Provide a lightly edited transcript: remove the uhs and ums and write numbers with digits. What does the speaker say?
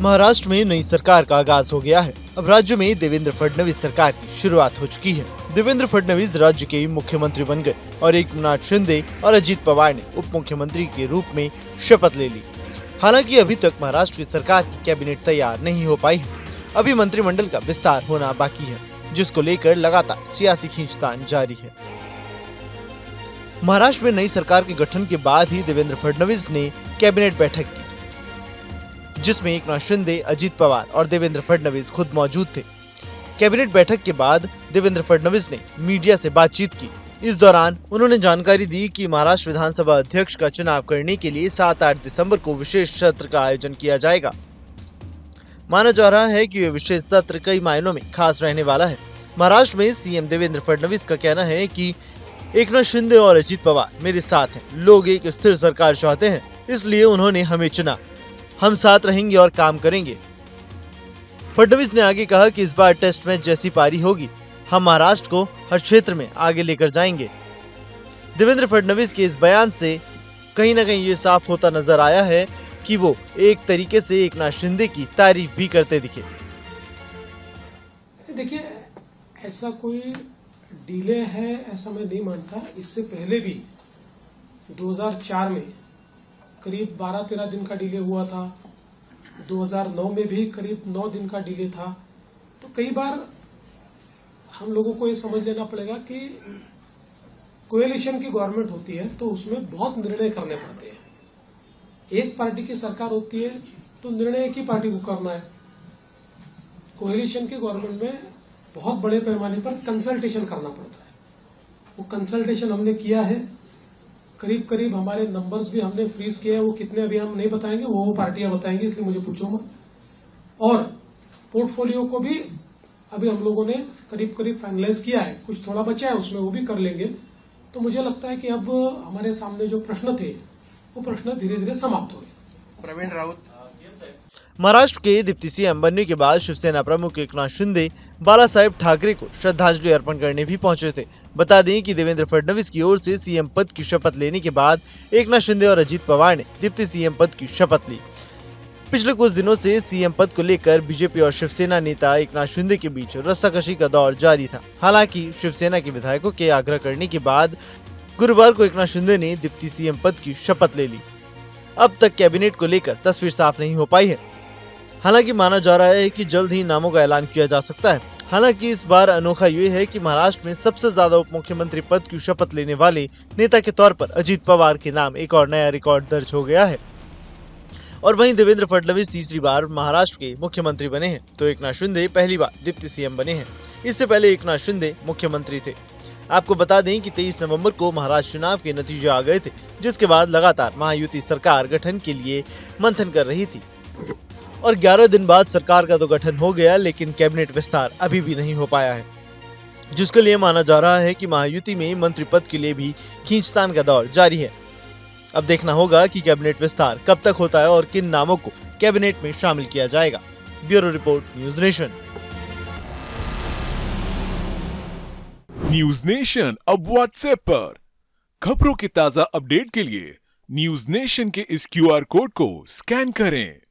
महाराष्ट्र में नई सरकार का आगाज हो गया है। अब राज्य में देवेंद्र फडणवीस सरकार की शुरुआत हो चुकी है। देवेंद्र फडणवीस राज्य के मुख्यमंत्री बन गए और एकनाथ शिंदे और अजित पवार ने उप मुख्यमंत्री के रूप में शपथ ले ली। हालांकि अभी तक महाराष्ट्र की सरकार की कैबिनेट तैयार नहीं हो पाई है। अभी मंत्रिमंडल का विस्तार होना बाकी है, जिसको लेकर लगातार सियासी खींचतान जारी है। महाराष्ट्र में नई सरकार के गठन के बाद ही देवेंद्र फडणवीस ने कैबिनेट बैठक की, जिसमें एकनाथ शिंदे, अजित पवार और देवेंद्र फडणवीस खुद मौजूद थे। कैबिनेट बैठक के बाद देवेंद्र फडणवीस ने मीडिया से बातचीत की। इस दौरान उन्होंने जानकारी दी कि महाराष्ट्र विधानसभा अध्यक्ष का चुनाव करने के लिए 7-8 दिसंबर को विशेष सत्र का आयोजन किया जाएगा। माना जा रहा है कि यह विशेष सत्र कई मायनों में खास रहने वाला है। महाराष्ट्र में सीएम देवेंद्र फडणवीस का कहना है कि एकनाथ शिंदे और अजित पवार मेरे साथ हैं। लोग एक स्थिर सरकार चाहते हैं, इसलिए उन्होंने हमें चुना। हम साथ रहेंगे और काम करेंगे। फडणवीस ने आगे कहा कि इस बार टेस्ट मैच जैसी पारी होगी। हम महाराष्ट्र को हर क्षेत्र में आगे लेकर जाएंगे। देवेंद्र फडणवीस के इस बयान से कहीं न कहीं ये साफ होता नजर आया है कि वो एक तरीके से एकनाथ शिंदे की तारीफ भी करते दिखे। देखिए, ऐसा कोई डिले है ऐसा मैं नहीं मानता। इससे पहले भी 2004 में करीब 12-13 दिन का डिले हुआ था। 2009 में भी करीब 9 दिन का डिले था। तो कई बार हम लोगों को ये समझ लेना पड़ेगा कि कोएलिशन की गवर्नमेंट होती है तो उसमें बहुत निर्णय करने पड़ते हैं। एक पार्टी की सरकार होती है तो निर्णय एक ही पार्टी को करना है। कोएलिशन की गवर्नमेंट में बहुत बड़े पैमाने पर कंसल्टेशन करना पड़ता है। वो कंसल्टेशन हमने किया है। करीब करीब हमारे नंबर्स भी हमने फ्रीज किए हैं। वो कितने अभी हम नहीं बताएंगे, वो पार्टियां बताएंगी, इसलिए मुझे पूछो मत। और पोर्टफोलियो को भी अभी हम लोगों ने करीब करीब फाइनलाइज किया है। कुछ थोड़ा बचा है उसमें, वो भी कर लेंगे। तो मुझे लगता है कि अब हमारे सामने जो प्रश्न थे वो प्रश्न धीरे धीरे समाप्त हो गए। प्रवीण राउत महाराष्ट्र के डिप्टी सीएम बनने के बाद शिवसेना प्रमुख एकनाथ शिंदे बाला साहेब ठाकरे को श्रद्धांजलि अर्पण करने भी पहुंचे थे। बता दें कि देवेंद्र फडणवीस की ओर से सीएम पद की शपथ लेने के बाद एकनाथ शिंदे और अजित पवार ने डिप्टी सीएम पद की शपथ ली। पिछले कुछ दिनों से सीएम पद को लेकर बीजेपी और शिवसेना नेता एकनाथ शिंदे के बीच रस्साकशी का दौर जारी था। हालांकि शिवसेना के विधायकों के आग्रह करने के बाद गुरुवार को एकनाथ शिंदे ने डिप्टी सीएम पद की शपथ ले ली। अब तक कैबिनेट को लेकर तस्वीर साफ नहीं हो पाई है। हालांकि माना जा रहा है कि जल्द ही नामों का ऐलान किया जा सकता है। हालांकि इस बार अनोखा ये है कि महाराष्ट्र में सबसे ज्यादा उप मुख्यमंत्री पद की शपथ लेने वाले नेता के तौर पर अजित पवार के नाम एक और नया रिकॉर्ड दर्ज हो गया है। और वहीं देवेंद्र फडणवीस तीसरी बार महाराष्ट्र के मुख्यमंत्री बने हैं, तो एकनाथ शिंदे पहली बार डिप्टी सीएम बने हैं। इससे पहले एकनाथ शिंदे मुख्यमंत्री थे। आपको बता दें कि 23 नवंबर को महाराष्ट्र चुनाव के नतीजे आ गए थे, जिसके बाद लगातार महायुति सरकार गठन के लिए मंथन कर रही थी और 11 दिन बाद सरकार का तो गठन हो गया, लेकिन कैबिनेट विस्तार अभी भी नहीं हो पाया है, जिसके लिए माना जा रहा है कि महायुति में मंत्री पद के लिए भी खींचतान का दौर जारी है। अब देखना होगा कि कैबिनेट विस्तार कब तक होता है और किन नामों को कैबिनेट में शामिल किया जाएगा। Bureau report, news nation. News nation अब व्हाट्सएप पर खबरों की ताजा अपडेट के लिए न्यूज नेशन के इस क्यूआर कोड को स्कैन करें।